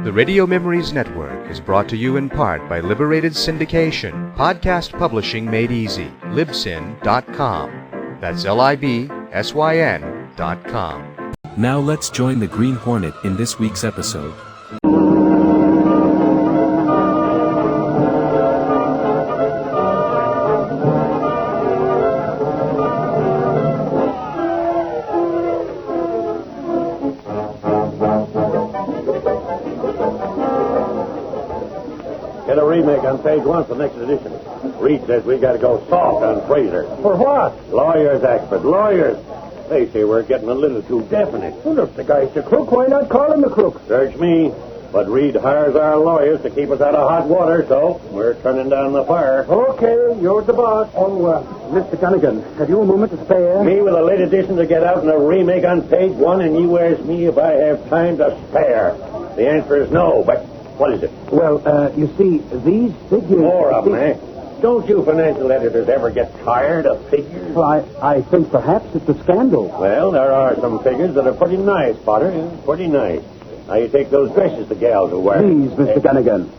The Radio Memories Network is brought to you in part by Liberated Syndication, podcast publishing made easy, libsyn.com. That's libsyn.com. Now let's join the Green Hornet in this week's episode. Get a remake on page 1 for next edition. Reed says we got to go soft on Fraser. For what? Lawyers, expert, lawyers. They say we're getting a little too definite. Well, if the guy's the crook, why not call him the crook? Search me. But Reed hires our lawyers to keep us out of hot water, so we're turning down the fire. Okay, you're the boss. Oh, Mr. Gunnigan, have you a moment to spare? Me with a late edition to get out and a remake on page 1, and you ask me if I have time to spare. The answer is no, but what is it? Well, you see, these figures... More of them, eh? Don't you financial editors ever get tired of figures? Well, I think perhaps it's a scandal. Well, there are some figures that are pretty nice, Potter. Yeah, pretty nice. Now, you take those dresses the gals will wear. Please, Mr. Gunnigan.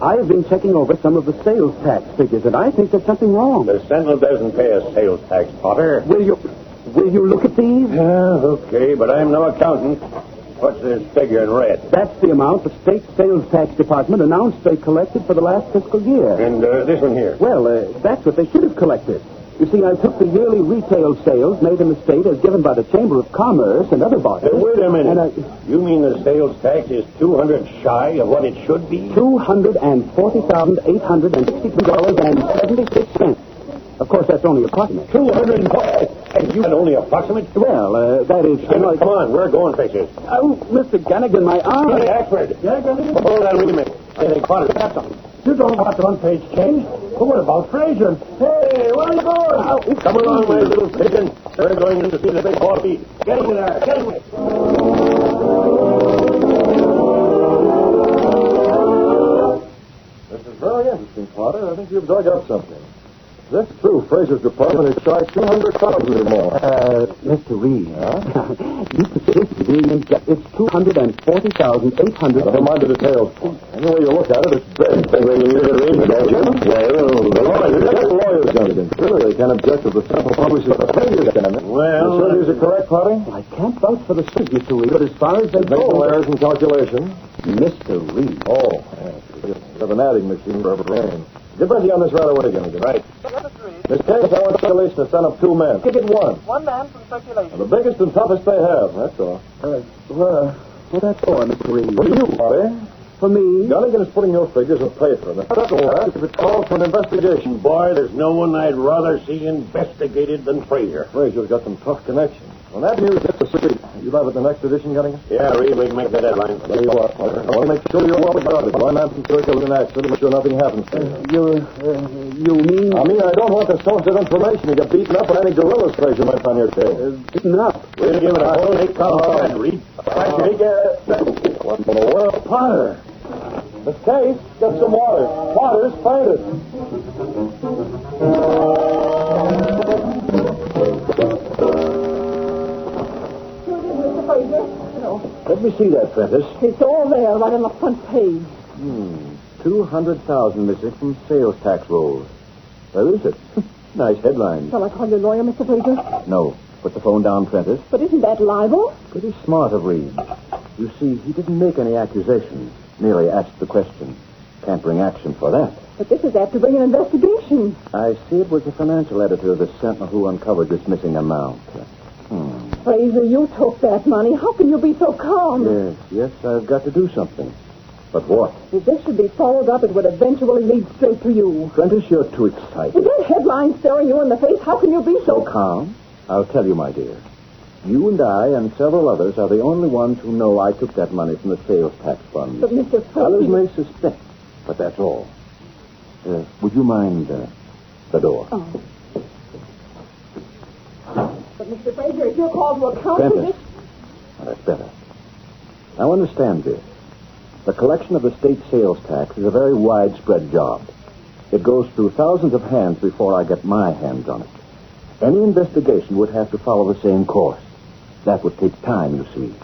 I've been checking over some of the sales tax figures, and I think there's something wrong. The Sentinel doesn't pay a sales tax, Potter. Will you look at these? Yeah, okay, but I'm no accountant. What's this figure in red? That's the amount the state sales tax department announced they collected for the last fiscal year. And this one here? Well, that's what they should have collected. You see, I took the yearly retail sales made in the state as given by the Chamber of Commerce and other bodies. Wait a minute. And you mean the sales tax is $200 shy of what it should be? $240,863.76. Of course, that's only approximate. 240? And you had only approximate? Well, that is... Come on, we're going places. Oh, Mr. Gunnigan, my arm... Hey, Ashford. Yeah, Gunnigan? Hold on, wait a minute. I think Potter got something. You don't want the one-page change. But what about Fraser? Hey, where are you going? Oh, come along, my little pigeon. We're going in to see the big horse eat. Get in there. Get in there. This is very interesting, Potter. I think you've dug up something. That's true. Fraser's department is charged $200,000 or more. Mr. Reed. You persist to me. It's $240,800. Never mind the details. Any way you look at it, it's big. Well, the lawyers, Gunnigan. Surely they can't object to the sample publishes the figures, can they? Well... You sure these are correct, Potter? I can't vouch for the figures, Mr. Reed, but as far as they Make no go... errors in calculation. Mr. Reed. Oh, yes. You have an adding machine for every brain. Get busy on this right away, Gunnigan. Right. This case, I want circulation to send up 2 men. Give it 1. 1 man from circulation. The biggest and toughest they have, that's all. Well, that's all, Mr. Reed. For you, Potter. For me? Gunnigan is putting your figures in paper. That's all right. If it calls for an investigation. Boy, there's no one I'd rather see investigated than Fraser. Fraser's got some tough connections. When that news hits the street, you'll have it the next edition, Gunnigan? Yeah, Reed, we can make the deadline. There you are, Potter. I want to make sure you're well guarded. One man from Circle in an accident, make sure nothing happens to you. You mean... I don't want the source of information to get beaten up by any guerrillas Fraser might find your tail. Beaten up? We'll give it a whole 8 count, Reed. What in the world? Potter! This case, get some water. Potter's fainted. Let me see that, Prentice. It's all there, right on the front page. 200,000 missing from sales tax rolls. Where is it? Nice headline. Shall I call your lawyer, Mr. Fraser? No. Put the phone down, Prentice. But isn't that libel? Pretty smart of Reed. You see, he didn't make any accusations. Merely asked the question. Can't bring action for that. But this is apt to bring an investigation. I see it was the financial editor of the Sentinel who uncovered this missing amount. Fraser, you took that money. How can you be so calm? Yes, I've got to do something. But what? If this should be followed up, it would eventually lead straight to you. Prentice, you're too excited. With that headline staring you in the face, how can you be so... So calm? I'll tell you, my dear. You and I and several others are the only ones who know I took that money from the sales tax fund. But, Mr. Fraser... Others may suspect, but that's all. Would you mind the door? Oh. But, Mr. Fraser, if you're called to account for Prentice. this... Now, that's better. Now, understand this. The collection of the state sales tax is a very widespread job. It goes through thousands of hands before I get my hands on it. Any investigation would have to follow the same course. That would take time, you see.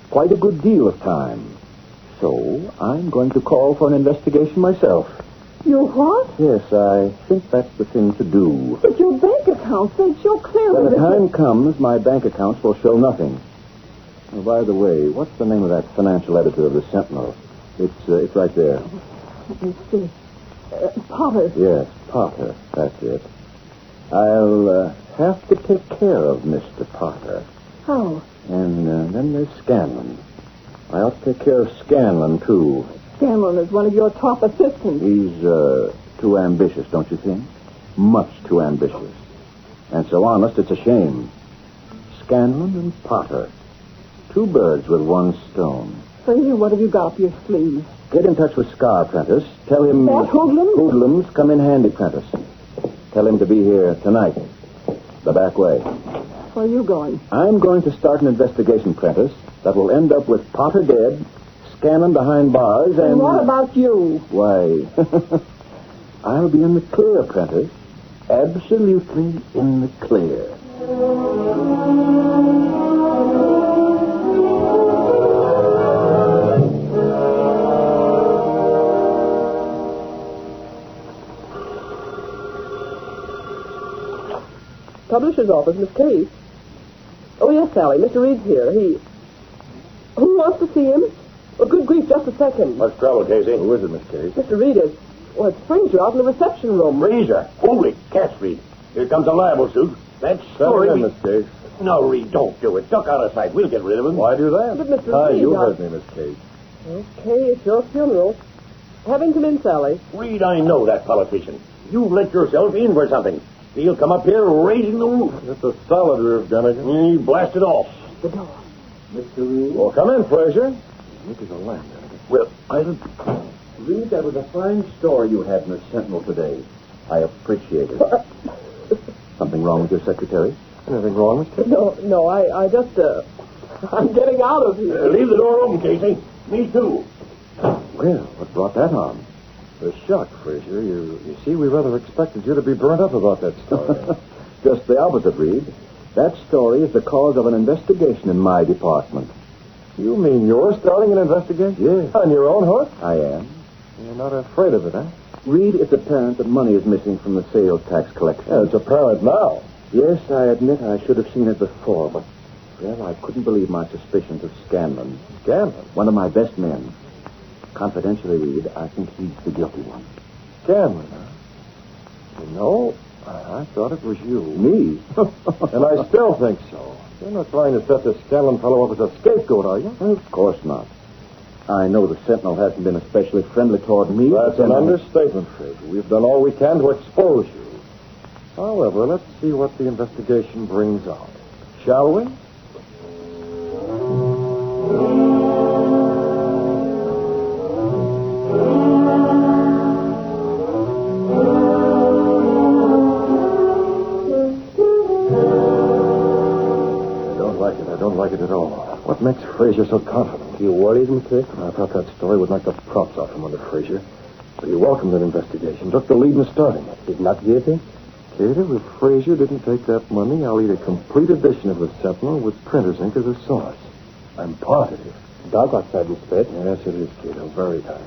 Quite a good deal of time. So I'm going to call for an investigation myself. You what? Yes, I think that's the thing to do. But your bank accounts, they show clearly When the that time comes, my bank accounts will show nothing. Oh, by the way, what's the name of that financial editor of the Sentinel? It's right there. Let me see. Potter. Yes, Potter. That's it. I'll have to take care of Mr. Potter. How? And then there's Scanlon. I ought to take care of Scanlon, too. Scanlon is one of your top assistants. He's too ambitious, don't you think? Much too ambitious. And so honest, it's a shame. Scanlon and Potter. Two birds with one stone. Fraser, what have you got up your sleeve? Get in touch with Scar, Prentice. Tell him... That hoodlum? Hoodlums come in handy, Prentice. Tell him to be here tonight. The back way. Where are you going? I'm going to start an investigation, Prentice, that will end up with Potter dead, Scanlon behind bars, and... what about you? Why, I'll be in the clear, Prentice. Absolutely in the clear. Publisher's office, Miss Case. Oh, yes, Sally. Mr. Reed's here. Who wants to see him? Well, good grief, just a second. What's trouble, Casey? Who is it, Miss Case? Mr. Reed is... Well, it's Fraser out in the reception room. Fraser. Holy cats, Reed. Here comes a libel suit. That story... Miss Case. No, Reed, don't do it. Duck out of sight. We'll get rid of him. Why do that? But Mr. Reed... You heard me, Miss Case. Okay, it's your funeral. Have him come in, Sally. Reed, I know that politician. You've let yourself in for something. He'll come up here raising the roof. It's a solid roof, Gunnigan. He blasted off. The door. Mr. Reed? Well, come in, Fraser. Look at the land, Well, Reed, that was a fine story you had in the Sentinel today. I appreciate it. Something wrong with your secretary? Anything wrong, Mr. No, I just, I'm getting out of here. leave the door open, Casey. Me too. Well, what brought that on? The shock, Fraser. You see, we rather expected you to be burnt up about that story. Just the opposite, Reed. That story is the cause of an investigation in my department. You mean you're starting an investigation? Yes. On your own hook? I am. You're not afraid of it, huh? Reed, it's apparent that money is missing from the sales tax collection. Yeah, it's apparent now. Yes, I admit I should have seen it before, but, well, I couldn't believe my suspicions of Scanlon. Scanlon? One of my best men. Confidentially, Reed, I think he's the guilty one. Scanlon, huh? You know, I thought it was you. Me? And I still think so. You're not trying to set this Scanlon fellow up as a scapegoat, are you? Of course not. I know the Sentinel hasn't been especially friendly toward me. That's an understatement, Fraser. We've done all we can to expose you. However, let's see what the investigation brings out. Shall we? I don't like it at all. What makes Fraser so confident? You worried him, Kit? I thought that story would knock the props off from under Fraser. But he welcomed that investigation, took the lead in starting it. He's not guilty? Kater, if Fraser didn't take that money, I'll eat a complete edition of the Sentinel with printer's ink as a sauce. I'm positive. Dark outside, Miss Pitt. Yes, it is, Kater. Very dark.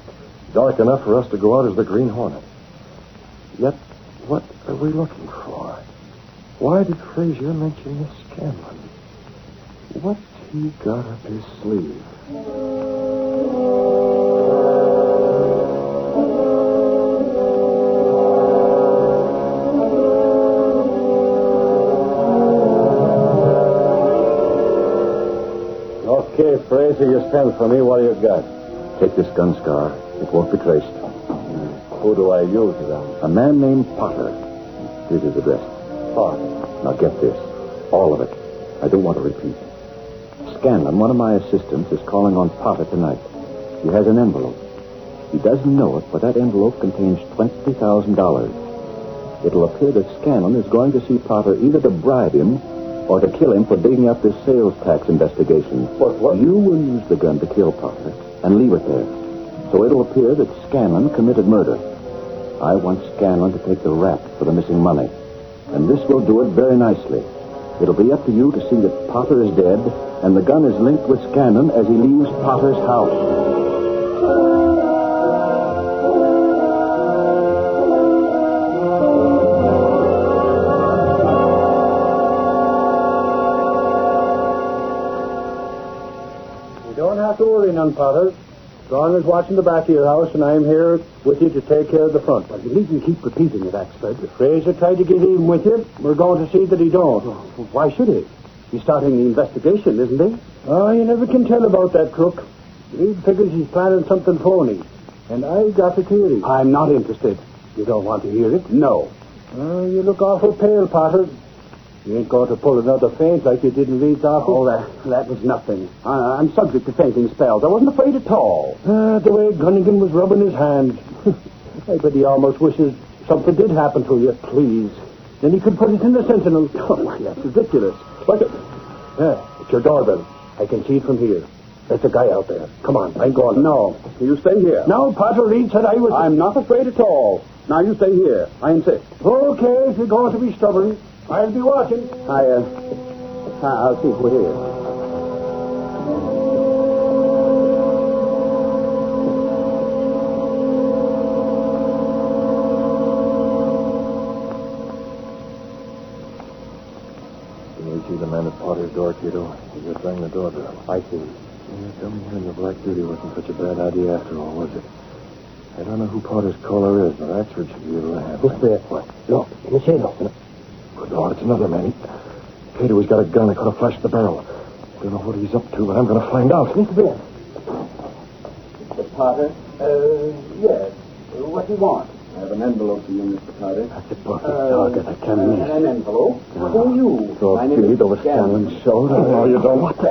Dark enough for us to go out as the Green Hornet. Yet, what are we looking for? Why did Fraser mention Miss Scanlon? What's he got up his sleeve? Okay, Fraser, you stand for me. What do you got? Take this gun, Scar. It won't be traced. Who do I use then? A man named Potter. Here's his address. Potter. Now get this. All of it. I don't want to repeat. Scanlon, one of my assistants, is calling on Potter tonight. He has an envelope. He doesn't know it, but that envelope contains $20,000. It'll appear that Scanlon is going to see Potter either to bribe him or to kill him for digging up this sales tax investigation. What? You will use the gun to kill Potter and leave it there. So it'll appear that Scanlon committed murder. I want Scanlon to take the rap for the missing money. And this will do it very nicely. It'll be up to you to see that Potter is dead and the gun is linked with Scanlon as he leaves Potter's house. none, Potter. Strong is watching the back of your house, and I'm here with you to take care of the front. But you needn't keep repeating it, Axford. If Fraser tried to get even with you, we're going to see that he don't. Well, why should he? He's starting the investigation, isn't he? Oh, you never can tell about that crook. Reed figures he's planning something phony, and I got the theory. I'm not interested. You don't want to hear it? No. Oh, you look awful pale, Potter. You ain't going to pull another faint like you did in Reed's office. Oh, that was nothing. I'm subject to fainting spells. I wasn't afraid at all. The way Gunnigan was rubbing his hands. I bet he almost wishes something did happen to you. Please. Then he could put it in the Sentinel. Oh, that's ridiculous. What? It's your doorbell. I can see it from here. There's a guy out there. Come on, I'm going. No, you stay here. No, Potter, Reed said I was... I'm not afraid at all. Now you stay here. I insist. Okay, if you're going to be stubborn, I'll be watching. I'll see who it is. You see the man at Potter's door, Tito? He just rang the doorbell. I see. Yeah, coming here in the Black Beauty wasn't such a bad idea after all, was it? I don't know who Potter's caller is, but Axford should be able to handle This there. What? Look, in the shadow. Good Lord, it's another man. Cato, he's got a gun. I could have flashed the barrel. I don't know what he's up to, but I'm going to find out. Mr. Bill. Mr. Potter? Yes. What do you want? I have an envelope for you, Mr. Potter. That's a perfect target. I can't miss. An envelope? Who are you? Throw a feed over Scanlon's shoulder. No, you don't. What the?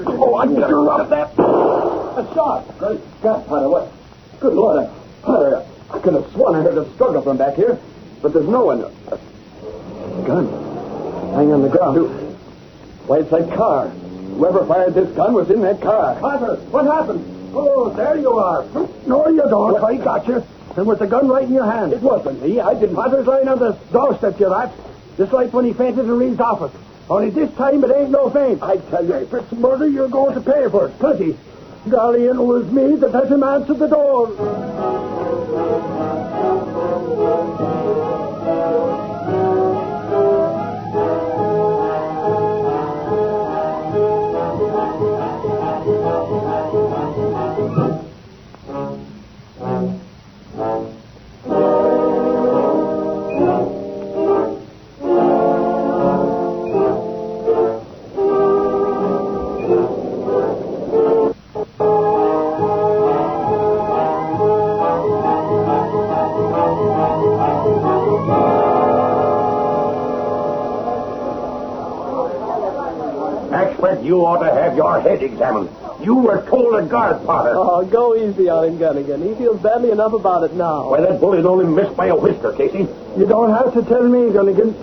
Oh, I better rub that. A shot. Great Scott, Potter. What? Good Lord. Potter, I could have sworn I heard a struggle from back here, but there's no one. Gun. Hanging on the ground. Why, it's that car. Whoever fired this gun was in that car. Potter, what happened? Oh, there you are. No, you don't. I got you. And with the gun right in your hand. It wasn't me. I didn't. Potter's lying on the doorstep, you rat. Just like when he fainted in Reed's office. Only this time it ain't no feint. I tell you. If it's murder, you're going to pay for it. Plenty. Golly, and it was me that let him answer the door. You ought to have your head examined. You were told to guard Potter. Oh, go easy on him, Gunnigan. He feels badly enough about it now. Why, that bullet only missed by a whisker, Casey. You don't have to tell me, Gunnigan.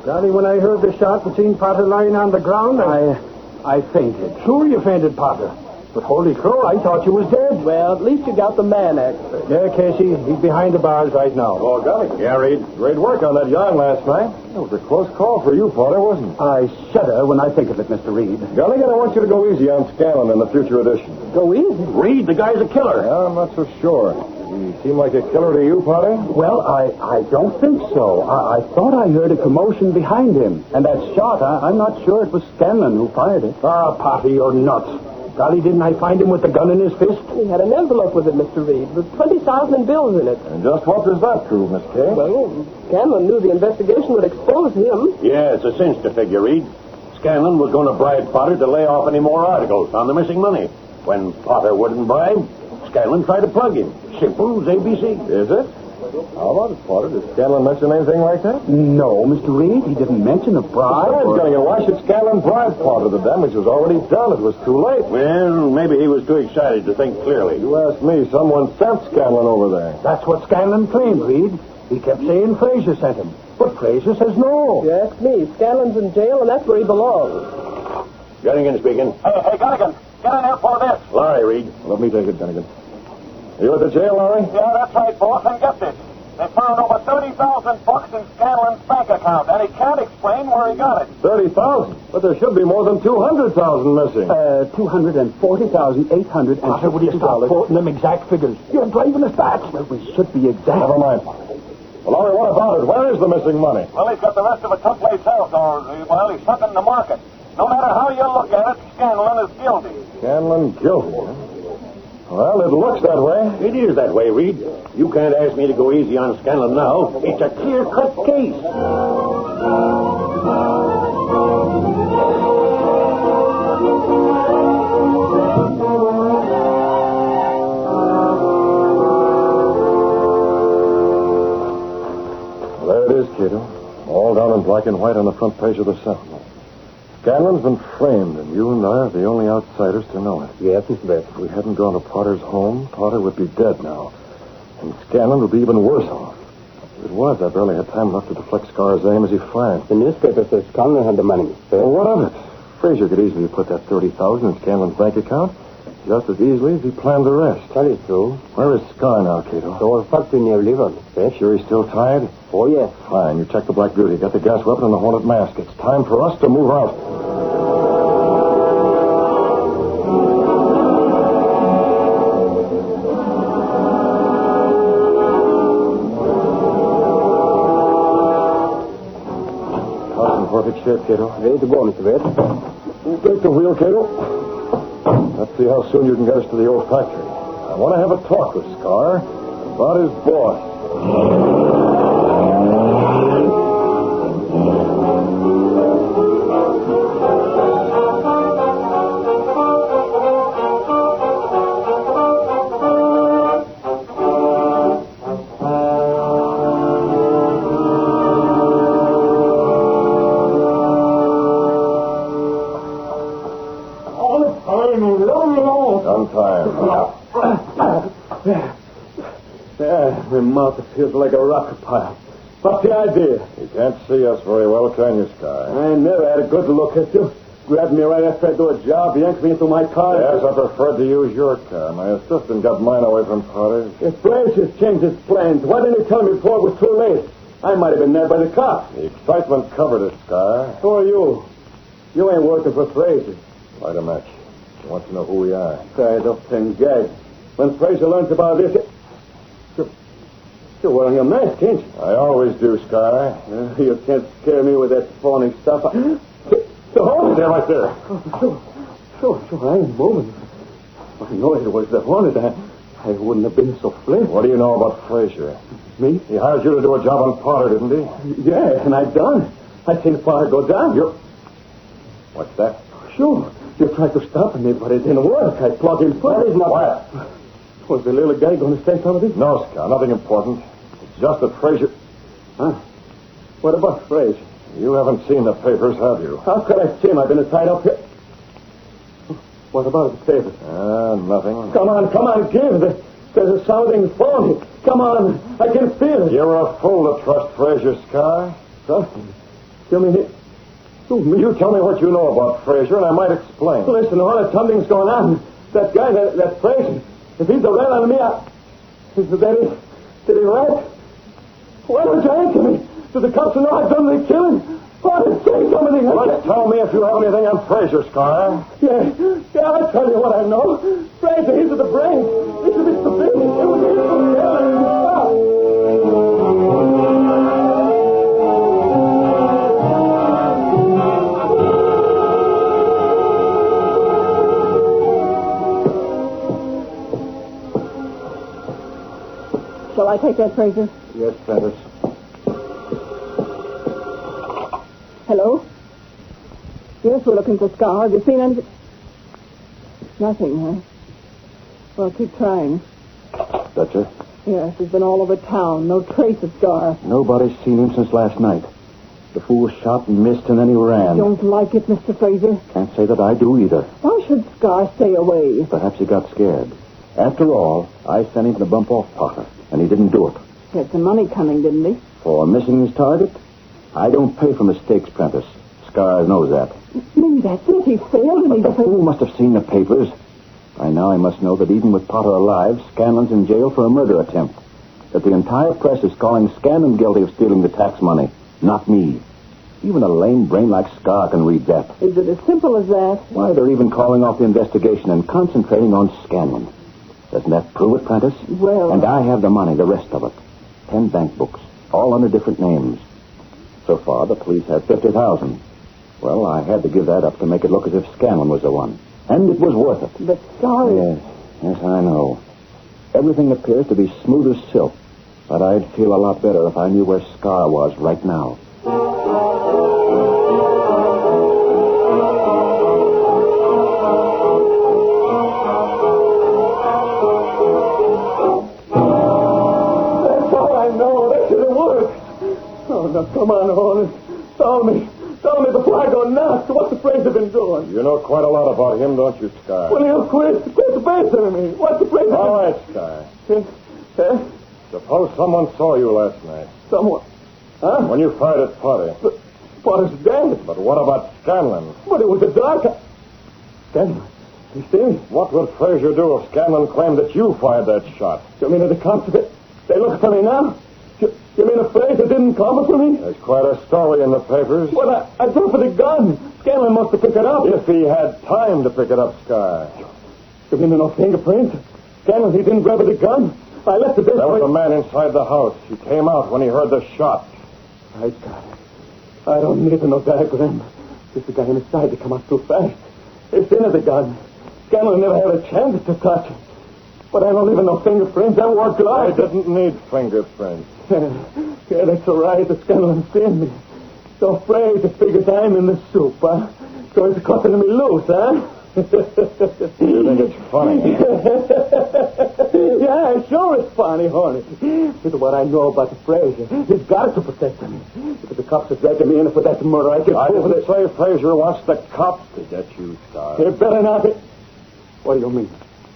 Golly, when I heard the shot and seen Potter lying on the ground, I fainted. Sure you fainted, Potter. But holy crow, I thought you was dead. Well, at least you got the man, Axford. Yeah, Casey, he's behind the bars right now. Oh, golly. Yeah, Reed. Great work on that yarn last night. That was a close call for you, Potter, wasn't it? I shudder when I think of it, Mr. Reed. Gunnigan, I want you to go easy on Scanlon in the future edition. Go easy. Reed, the guy's a killer. Yeah, I'm not so sure. He seem like a killer to you, Potter? Well, I don't think so. I thought I heard a commotion behind him. And that shot, I'm not sure it was Scanlon who fired it. Ah, Potter, you're nuts. Golly, didn't I find him with the gun in his fist? He had an envelope with it, Mr. Reed, with 20,000 in bills in it. And just what does that prove, Miss Kay? Well, Scanlon knew the investigation would expose him. Yeah, it's a cinch to figure, Reed. Scanlon was going to bribe Potter to lay off any more articles on the missing money. When Potter wouldn't bribe, Scanlon tried to plug him. Simple as ABC. Is it? How about it, Potter? Did Scanlon mention anything like that? No, Mr. Reed, he didn't mention a bribe. Gunnigan, why should Scanlon bribe Potter? The damage was already done. It was too late. Well, maybe he was too excited to think clearly. You ask me. Someone sent Scanlon over there. That's what Scanlon claimed, Reed. He kept saying Fraser sent him. But Fraser says no. You ask me. Scanlon's in jail, and that's where he belongs. Gunnigan speaking. Hey, Gunnigan, get in here for this. Larry, Reed. Let me take it, Gunnigan. You at the jail, Larry? Yeah, that's right, boss, and get this. They found over 30,000 bucks in Scanlon's bank account, and he can't explain where he got it. 30,000? But there should be more than 200,000 missing. 240,860. Potter, will you stop quoting them exact figures? You're driving us back. Well, we should be exact. Never mind, Potter. Well, Larry, what about it? Where is the missing money? Well, he's got the rest of it someplace else, or, well, he's stuck in the market. No matter how you look at it, Scanlon is guilty. Scanlon guilty, huh? Well, it looks that way. It is that way, Reed. You can't ask me to go easy on Scanlon now. It's a clear-cut case. There it is, Cato. All down in black and white on the front page of the Sentinel. Scanlon's been framed, and you and I are the only outsiders to know it. Yes, Mr. Bates. If we hadn't gone to Potter's home, Potter would be dead now. And Scanlon would be even worse off. As it was, I barely had time left to deflect Scar's aim as he fired. The newspaper says Scanlon had the money, Mr. Bates. Well, what of it? Frazier could easily put that $30,000 in Scanlon's bank account, just as easily as he planned the rest. Tell you true. Where is Scar now, Cato? The whole factory near liver, Mr. Bates. Sure he's still tied? Oh, yes. Fine. You check the Black Beauty. Got the gas weapon and the Hornet mask. It's time for us to move out. Perfect shape, Cato. Ready to go, Mr. Bates. Take the wheel, Cato. Let's see how soon you can get us to the old factory. I want to have a talk with Scar about his boss. My mouth feels like a rock pile. What's the idea? You can't see us very well, can you, Scar? I never had a good look at you. Grabbed me right after I do a job, yanked me into my car. Yes, I preferred to use your car. My assistant got mine away from Potter's. If Frazier's changed his plans, why didn't he tell me before it was too late? I might have been nabbed by the cops. The excitement covered it, Scar. Who are you? You ain't working for Frazier. Light a match. He wants to know who we are. Tied up and gagged. When Frazier learns about this... You're wearing a mask, ain't you? I always do, Scar. You can't scare me with that phony stuff. So hold it there, right there. Sure. I ain't moving. If I know it was the Hornet, I wouldn't have been so flint. What do you know about Frazier? Me? He hired you to do a job on Potter, didn't he? Yeah, and I done it. I seen Potter go down. What's that? Sure. You tried to stop me, but it didn't work. I plugged him full. Quiet. Was the little guy going to say something? No, Scar. Nothing important. It's just that Frazier... Huh? What about Frazier? You haven't seen the papers, have you? How could I see him? I've been tied up here. What about the papers? Nothing. Come on, give. There's a sounding phony. Come on, I can feel it. You're a fool to trust Frazier, Scar. Trust him? You mean it? You tell me what you know about Frazier, and I might explain. Listen, Hornet, something's going on. That guy, that Frazier, if he's a rat on me, did he rat? Why don't you answer me? Do the cops know I've done the killing? Hornet, say something. Tell me if you have anything on Frazier, Scar. Yeah, I'll tell you what I know. Frazier, he's at the brain. It's a bit stupid. It was his killing. Stop. Shall I take that, Fraser? Yes, Prentice. Hello? Yes, we're looking for Scar. Have you seen anything? Nothing, huh? Well, keep trying. That's it? Yes, he's been all over town. No trace of Scar. Nobody's seen him since last night. The fool shot and missed, and then he ran. Don't like it, Mr. Fraser. Can't say that I do either. Why should Scar stay away? Perhaps he got scared. After all, I sent him to bump off Potter, and he didn't do it. He had some money coming, didn't he? For missing his target? I don't pay for mistakes, Prentice. Scar knows that. Maybe that's it. He failed and But he... the fool must have seen the papers. By now I must know that even with Potter alive, Scanlon's in jail for a murder attempt. That the entire press is calling Scanlon guilty of stealing the tax money, not me. Even a lame brain like Scar can read that. Is it as simple as that? Why, they're even calling off the investigation and concentrating on Scanlon. Doesn't that prove it, Prentice? Well... And I have the money, the rest of it. 10 bank books, all under different names. So far, the police have $50,000. Well, I had to give that up to make it look as if Scanlon was the one. And it was worth it. But Scar... Yes. Yes, I know. Everything appears to be smooth as silk. But I'd feel a lot better if I knew where Scar was right now. That's all I know. That should have worked. Oh, now, come on, Hornet. Tell me before I go nuts. What's the Fraser been doing? You know quite a lot about him, don't you, Sky? Well, he'll quit the base on me. What's the Fraser All right, Sky. Suppose someone saw you last night. Someone? Huh? When you fired at Potter. But Potter's dead. But what about Scanlon? But it was a dark... Scanlon? You see? What would Fraser do if Scanlon claimed that you fired that shot? You mean that the cops, they look for me now? You mean if Fraser didn't come for me? There's quite a story in the papers. Well, I dropped the gun. Scanlon must have picked it up. If he had time to pick it up, Sky. You mean no fingerprints? Scanlon, he didn't grab the gun? I left the base... There was a man inside the house. He came out when he heard the shot. I got it. I don't need no diagram. Just the guy inside to come up too fast. It's in the gun. Scanlon never had a chance to touch it. But I don't even know fingerprints. I wore gloves. I didn't need fingerprints. Yeah, that's all right. The Scanlon seen me. So Fraser figures I'm in the soup, huh? So he's cutting me loose, huh? You think it's funny? Yeah, sure it's funny, Hornet. With what I know about the Fraser, he's got to protect me. If the cops are dragging me in for that murder, I didn't say Fraser wants the cops to get you, Sky. They better not. What do you mean?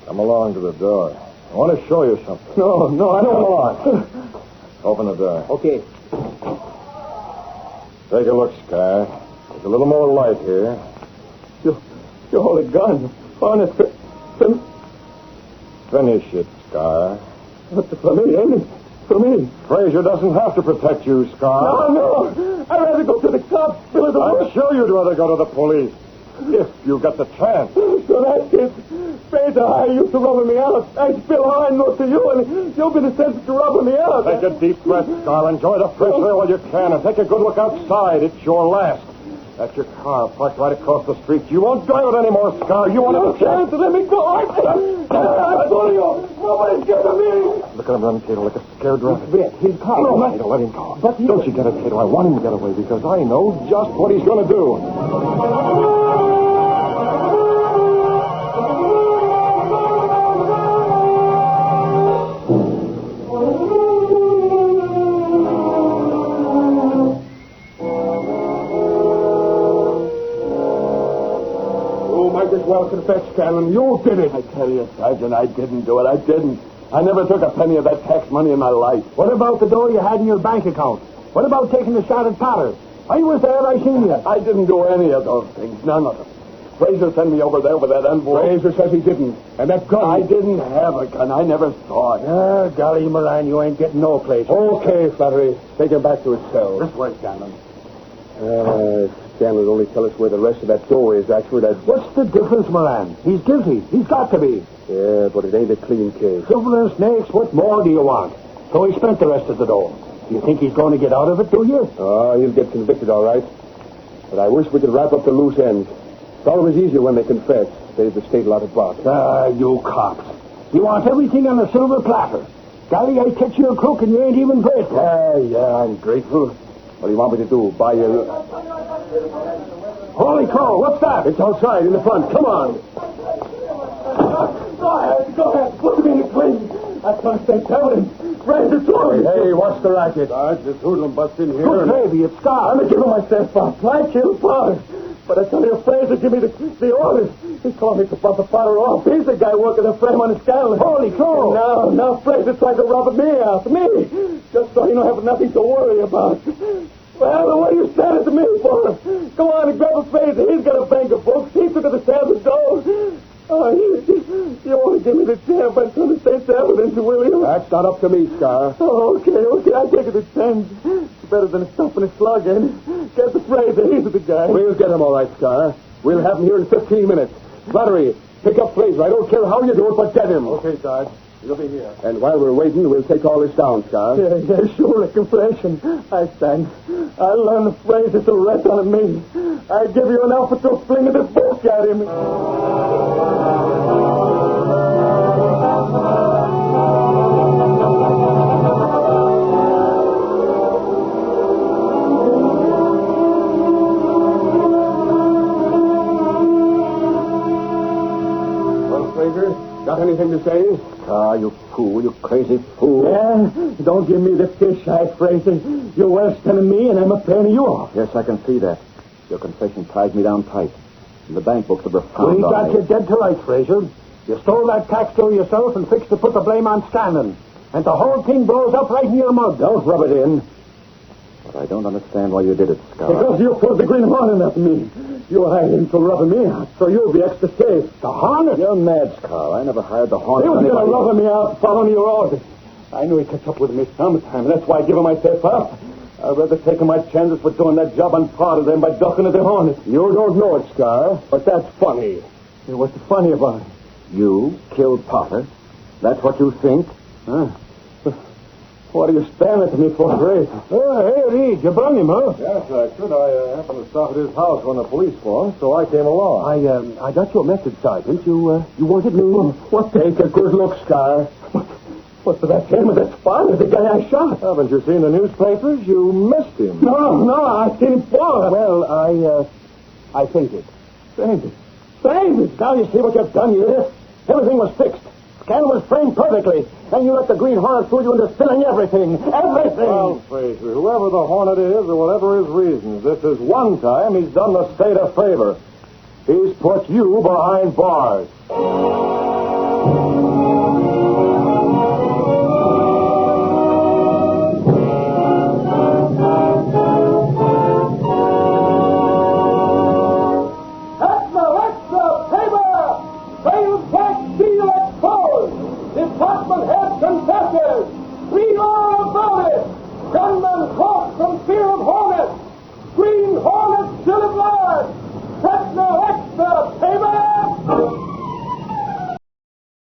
Come along to the door. I want to show you something. No, I don't want. Open the door. Okay. Take a look, Sky. There's a little more light here. You hold a gun. Hornet, Finish it, Sky. For me, ain't it? For me. Fraser doesn't have to protect you, Sky. No. I'd rather go to the cops. I'm sure you'd rather go to the police. If you got the chance. So that's it. Fraser, I used to rubbing me out. I spill how I know to you, and you've been sentenced to rubbing me out. Take a deep breath, Scar. Enjoy the fresh air while you can, and take a good look outside. It's your last. That's your car parked right across the street. You won't drive it anymore, Scar. You want to chance to let me go. I told you. Nobody's getting me. Look at him run, Cato, like a scared rabbit. He's caught. No, Cato, let him go. But don't you get it, Cato? I want him to get away because I know just what he's going to do. Well, confess, Scanlon, you did it. I tell you, Sergeant, I didn't do it. I didn't. I never took a penny of that tax money in my life. What about the dough you had in your bank account? What about taking the shot at Potter? I was there. I seen you. I didn't do any of those things. None of them. Fraser sent me over there with that envelope. Fraser says he didn't. And that gun. I didn't have a gun. I never saw it. Golly, Moran, you ain't getting no place. Okay, Flattery. Take him back to his cell. This way, Scanlon. Scanlon will only tell us where the rest of that dough is. That's where that... What's the difference, Moran? He's guilty. He's got to be. Yeah, but it ain't a clean case. Silver and snakes, what more do you want? So he spent the rest of the dough. Do you think he's going to get out of it, do you? Oh, he'll get convicted, all right. But I wish we could wrap up the loose ends. It's always easier when they confess. Save the state a lot of bucks. You cops. You want everything on a silver platter. Golly, I catch you a crook and you ain't even grateful. Yeah, I'm grateful. What do you want me to do? Buy you... Holy crow, what's that? It's outside, in the front. Come on. Go ahead. Put me in the plane. I can't stay telling. Fraser, Hey, what's the racket? This hoodlum bust in here. Good baby, it's Scar. I'm giving myself up. I killed Potter. But I tell you, Fraser, give me the orders. He told me to bump the Potter off. He's the guy working the frame on his Scanlon. Holy crow. Now Fraser tried to rob me out. Me. Just so he don't have nothing to worry about. Well, what are you standing to me for? Go on and grab a Fraser. He's got a bank of books. He took it to stab the dough. Oh, you want to give me the chance by some of the state's evidence, will you? That's not up to me, Scar. Oh, okay. I'll take it at 10. It's better than a stuff and a slug, ain't it? Get the Fraser. He's the guy. We'll get him all right, Scar. We'll have him here in 15 minutes. Flattery, pick up Fraser. I don't care how you do it, but get him. Okay, Sarge. You'll be here. And while we're waiting, we'll take all this down, Scar. Yeah, sure, a confession. I stand. I'll learn the Fraser to rest on me. I give you an outfit to fling this book at him. Ah, you fool, you crazy fool. Yeah? Don't give me the fish eye, Fraser. You're worse than me, and I'm a paying you off. Yes, I can see that. Your confession ties me down tight. And the bank books are found We on got me. you dead to rights, Fraser. You stole that tax store yourself and fixed to put the blame on Scanlon. And the whole thing blows up right in your mug. Don't rub it in. But I don't understand why you did it, Scar. Because you put the Green Hornet at me. You hired him for rubbing me out, so you'll be extra safe. The Hornet? You're mad, Scar. I never hired the Hornet. He was for going to anybody. rub me out following your orders. I knew he'd catch up with me sometime, and that's why I give him myself up. I'd rather take my chances with doing that job on part of them by ducking at the Hornet. You don't know it, Scar, but that's funny. What's funny about it? You killed Potter? That's what you think? Huh? What are you staring at me for, Grace? Hey, Reed, you brung him, huh? Yes, I could. I happened to stop at his house when the police phoned, so I came along. I got your message, Sergeant. You wanted me? What? Take a good look, Scar. What's that gentleman? That's father, the guy I shot. Haven't you seen the newspapers? You missed him. No, I seen him fall. Well, I fainted. Fainted? Now you see what you've done, you. Everything was fixed. Scanlon was framed perfectly, and you let the Green Hornet fool you into spilling everything. Everything! Well, Fraser, whoever the Hornet is, or whatever his reasons, this is one time he's done the state a favor. He's put you behind bars.